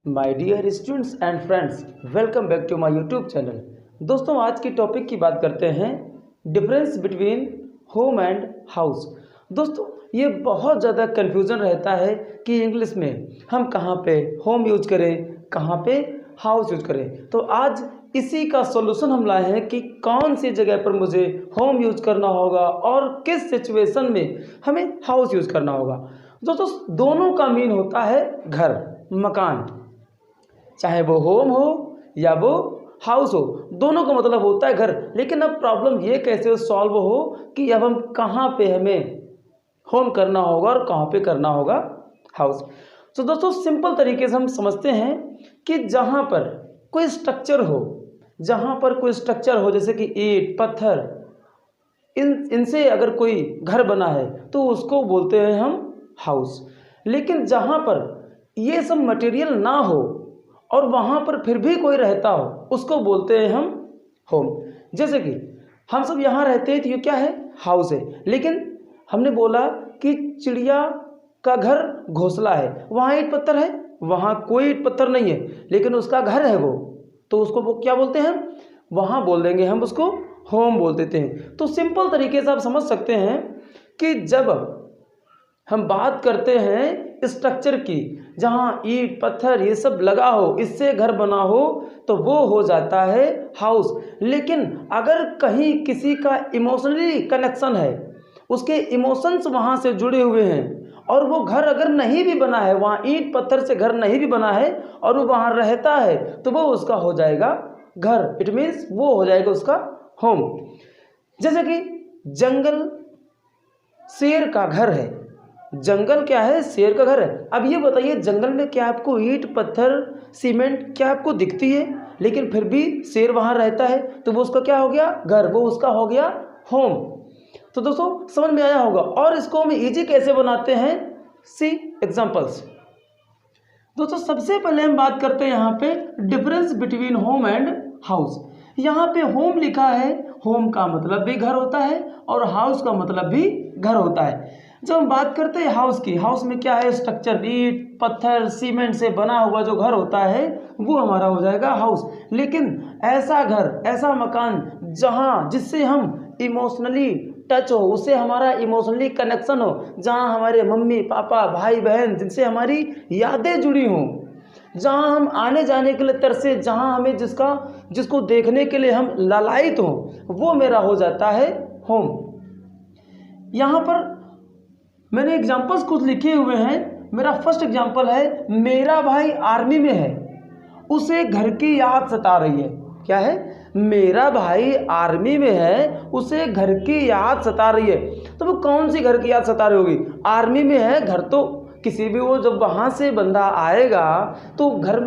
My dear students and friends, welcome back to my YouTube channel. दोस्तों, आज की topic की बात करते हैं difference between home and house. दोस्तों, ये बहुत ज़्यादा कन्फ्यूज़न रहता है कि इंग्लिश में हम कहाँ पे होम यूज करें, कहाँ पे हाउस यूज करें। तो आज इसी का सॉल्यूशन हम लाए हैं कि कौन सी जगह पर मुझे होम यूज करना होगा और किस सिचुएशन में हमें हाउस यूज करना होगा। दोस्तों, दोनों का मीन होता है घर, मकान, चाहे वो होम हो या वो हाउस हो, दोनों का मतलब होता है घर। लेकिन अब प्रॉब्लम ये कैसे सॉल्व हो कि अब हम कहाँ पे हमें होम करना होगा और कहाँ पे करना होगा हाउस। तो दोस्तों, सिंपल तरीके से हम समझते हैं कि जहाँ पर कोई स्ट्रक्चर हो, जैसे कि ईंट पत्थर, इनसे अगर कोई घर बना है तो उसको बोलते हैं हम हाउस। लेकिन जहाँ पर ये सब मटेरियल ना हो और वहाँ पर फिर भी कोई रहता हो, उसको बोलते हैं हम होम। जैसे कि हम सब यहाँ रहते हैं तो ये क्या है? हाउस है। लेकिन हमने बोला कि चिड़िया का घर घोंसला है, वहाँ ईंट पत्थर है, वहाँ कोई ईंट पत्थर नहीं है, लेकिन उसका घर है वो, तो उसको वो क्या बोलते हैं? वहाँ बोल देंगे हम उसको होम बोल देते हैं। तो सिंपल तरीके से आप समझ सकते हैं कि जब हम बात करते हैं स्ट्रक्चर की, जहाँ ईंट पत्थर ये सब लगा हो, इससे घर बना हो, तो वो हो जाता है हाउस। लेकिन अगर कहीं किसी का इमोशनली कनेक्शन है, उसके इमोशंस वहाँ से जुड़े हुए हैं और वो घर अगर नहीं भी बना है, वहाँ ईंट पत्थर से घर नहीं भी बना है और वो वहाँ रहता है, तो वो उसका हो जाएगा घर। इट मीन्स वो हो जाएगा उसका होम। जैसे कि जंगल शेर का घर है। जंगल क्या है? शेर का घर है। अब ये बताइए, जंगल में क्या आपको ईंट पत्थर सीमेंट क्या आपको दिखती है? लेकिन फिर भी शेर वहाँ रहता है, तो वो उसका क्या हो गया? घर। वो उसका हो गया होम। तो दोस्तों, समझ में आया होगा। और इसको हम इजी कैसे बनाते हैं? सी एग्जांपल्स। दोस्तों, सबसे पहले हम बात करते हैं यहाँ पे difference between home and house. यहाँ पे होम लिखा है, होम का मतलब भी घर होता है और हाउस का मतलब भी घर होता है। जब हम बात करते हैं हाउस की, हाउस में क्या है? स्ट्रक्चर, ईंट पत्थर सीमेंट से बना हुआ जो घर होता है वो हमारा हो जाएगा हाउस। लेकिन ऐसा घर, ऐसा मकान जहाँ जिससे हम इमोशनली टच हो, उससे हमारा इमोशनली कनेक्शन हो, जहाँ हमारे मम्मी पापा भाई बहन जिनसे हमारी यादें जुड़ी हों, जहाँ हम आने जाने के लिए तरसे, जहाँ हमें जिसको देखने के लिए हम लालायित हों, वो मेरा हो जाता है होम। यहाँ पर मैंने एग्जाम्पल्स कुछ लिखे हुए हैं। मेरा फर्स्ट एग्जाम्पल है, मेरा भाई आर्मी में है, उसे घर की याद सता रही है। क्या है? मेरा भाई आर्मी में है, उसे घर की याद सता रही है। तो वो कौन सी घर की याद सता रही होगी? आर्मी में है, घर तो किसी भी, वो जब वहाँ से बंदा आएगा तो घर,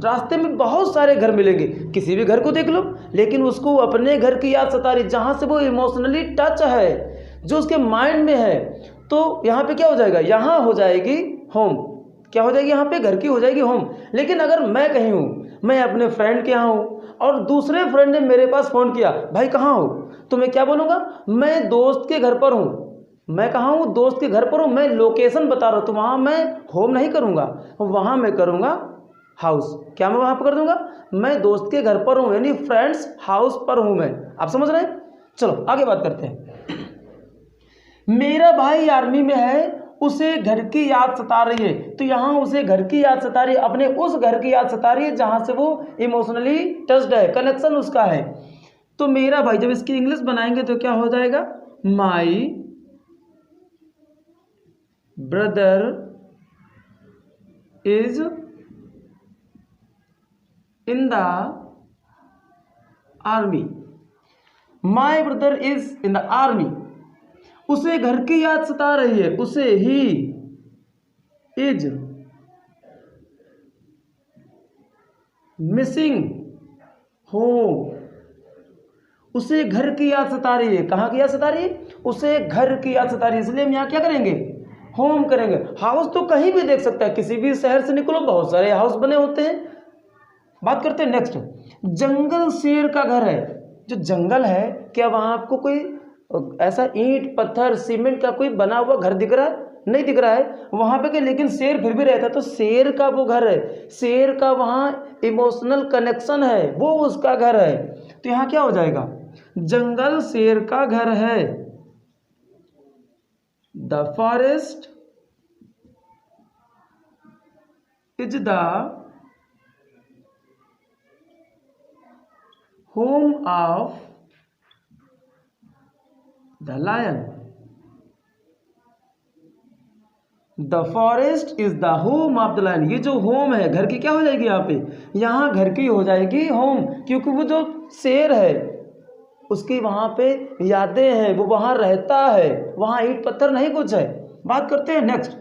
रास्ते में बहुत सारे घर मिलेंगे, किसी भी घर को देख लो, लेकिन उसको अपने घर की याद सता रही, जहाँ से वो इमोशनली टच है, जो उसके माइंड में है। तो यहाँ पे क्या हो जाएगा? यहाँ हो जाएगी होम। क्या हो जाएगी? यहाँ पे घर की हो जाएगी होम। लेकिन अगर मैं कहीं हूँ, मैं अपने फ्रेंड के यहाँ हूँ और दूसरे फ्रेंड ने मेरे पास फ़ोन किया, भाई कहाँ हो? तो मैं क्या बोलूँगा? मैं दोस्त के घर पर हूँ। मैं कहाँ हूँ? दोस्त के घर पर हूँ। मैं लोकेशन बता रहा हूँ, तो वहाँ मैं होम नहीं करूँगा, वहाँ मैं करूँगा हाउस। क्या मैं वहाँ पर कर दूँगा? मैं दोस्त के घर पर हूँ, यानी फ्रेंड्स हाउस पर हूँ मैं। आप समझ रहे हैं? चलो आगे बात करते हैं। मेरा भाई आर्मी में है, उसे घर की याद सता रही है। तो यहाँ उसे घर की याद सता रही है, अपने उस घर की याद सता रही है जहाँ से वो इमोशनली टच्ड है, कनेक्शन उसका है। तो मेरा भाई, जब इसकी इंग्लिश बनाएंगे तो क्या हो जाएगा? My brother is in the army. My brother is in the army. उसे घर की याद सता रही है, उसे ही इज मिसिंग होम। उसे घर की याद सता रही है। कहाँ की याद सता रही है? उसे घर की याद सता रही है, इसलिए हम यहाँ क्या करेंगे? होम करेंगे। हाउस तो कहीं भी देख सकता है, किसी भी शहर से निकलो, बहुत सारे हाउस बने होते हैं। बात करते हैं नेक्स्ट। जंगल शेर का घर है। जो जंगल है, क्या वहाँ आपको कोई ऐसा ईंट पत्थर सीमेंट का कोई बना हुआ घर दिख रहा है? नहीं दिख रहा है वहाँ पे कि लेकिन शेर फिर भी रहता है, तो शेर का वो घर है, शेर का वहाँ इमोशनल कनेक्शन है, वो उसका घर है। तो यहाँ क्या हो जाएगा, जंगल शेर का घर है। The forest is the home of the lion. The forest is the home of the lion. ये जो होम है, घर की क्या हो जाएगी यहाँ पे, यहाँ घर की हो जाएगी होम, क्योंकि वो जो शेर है उसकी वहाँ पे यादें हैं, वो वहाँ रहता है, वहाँ ईंट पत्थर नहीं कुछ है। बात करते हैं नेक्स्ट।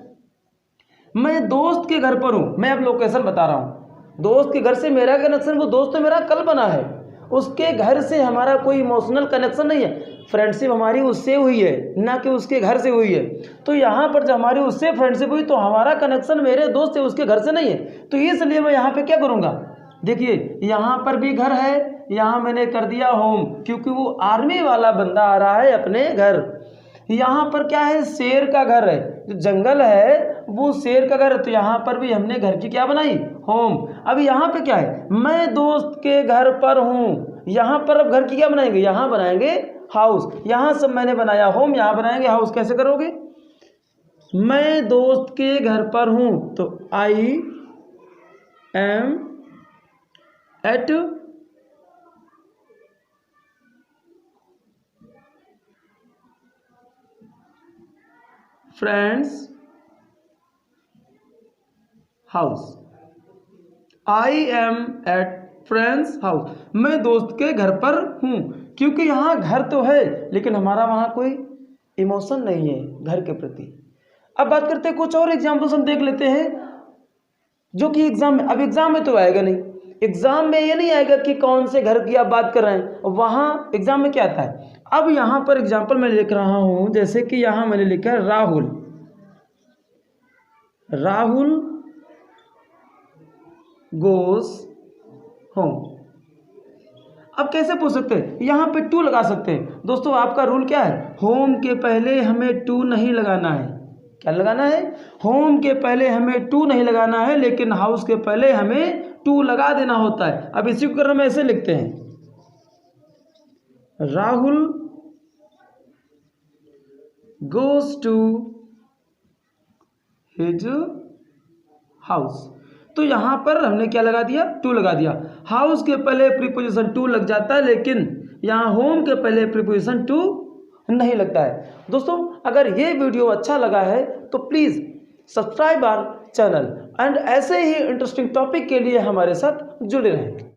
मैं दोस्त के घर पर हूँ, मैं अब लोकेशन बता रहा हूँ। दोस्त के घर से मेरा कनेक्शन, वो दोस्त तो मेरा कल बना है, उसके घर से हमारा कोई इमोशनल कनेक्शन नहीं है। फ्रेंडशिप हमारी उससे हुई है, ना कि उसके घर से हुई है। तो यहाँ पर जब हमारी उससे फ्रेंडशिप हुई तो हमारा कनेक्शन मेरे दोस्त से, उसके घर से नहीं है। तो इसलिए मैं यहाँ पे क्या करूँगा, देखिए यहाँ पर भी घर है, यहाँ मैंने कर दिया होम, क्योंकि वो आर्मी वाला बंदा आ रहा है अपने घर। यहाँ पर क्या है, शेर का घर है, जो जंगल है वो शेर का घर है, तो यहाँ पर भी हमने घर की क्या बनाई, होम। अब यहाँ पे क्या है, मैं दोस्त के घर पर हूँ, यहाँ पर अब घर की क्या बनाएंगे, यहाँ बनाएंगे हाउस। यहाँ सब मैंने बनाया होम, यहाँ बनाएंगे हाउस। कैसे करोगे, मैं दोस्त के घर पर हूँ, तो I am at friends house. I am at friends house, मैं दोस्त के घर पर हूँ, क्योंकि यहाँ घर तो है लेकिन हमारा वहाँ कोई इमोशन नहीं है घर के प्रति। अब बात करते हैं कुछ और एग्जाम्पल्स हम देख लेते हैं, जो कि एग्जाम में, अब एग्जाम में तो आएगा नहीं, एग्जाम में ये नहीं आएगा कि कौन से घर की आप बात कर रहे हैं, वहाँ एग्जाम में क्या आता है। अब यहाँ पर एग्जाम्पल मैं लिख रहा हूँ, जैसे कि यहाँ मैंने लिखा है राहुल, राहुल गोस होम। अब कैसे पूछ सकते हैं, यहाँ पे टू लगा सकते हैं। दोस्तों आपका रूल क्या है, होम के पहले हमें टू नहीं लगाना है। क्या लगाना है, होम के पहले हमें टू नहीं लगाना है, लेकिन हाउस के पहले हमें टू लगा देना होता है। अब इसी को करना में ऐसे लिखते हैं, राहुल गोes टू हिज हाउस। तो यहां पर हमने क्या लगा दिया, टू लगा दिया। हाउस के पहले प्रीपोजिशन टू लग जाता है, लेकिन यहां होम के पहले प्रीपोजिशन टू नहीं लगता है। दोस्तों अगर ये वीडियो अच्छा लगा है तो please subscribe our channel and ऐसे ही इंटरेस्टिंग टॉपिक के लिए हमारे साथ जुड़े रहें।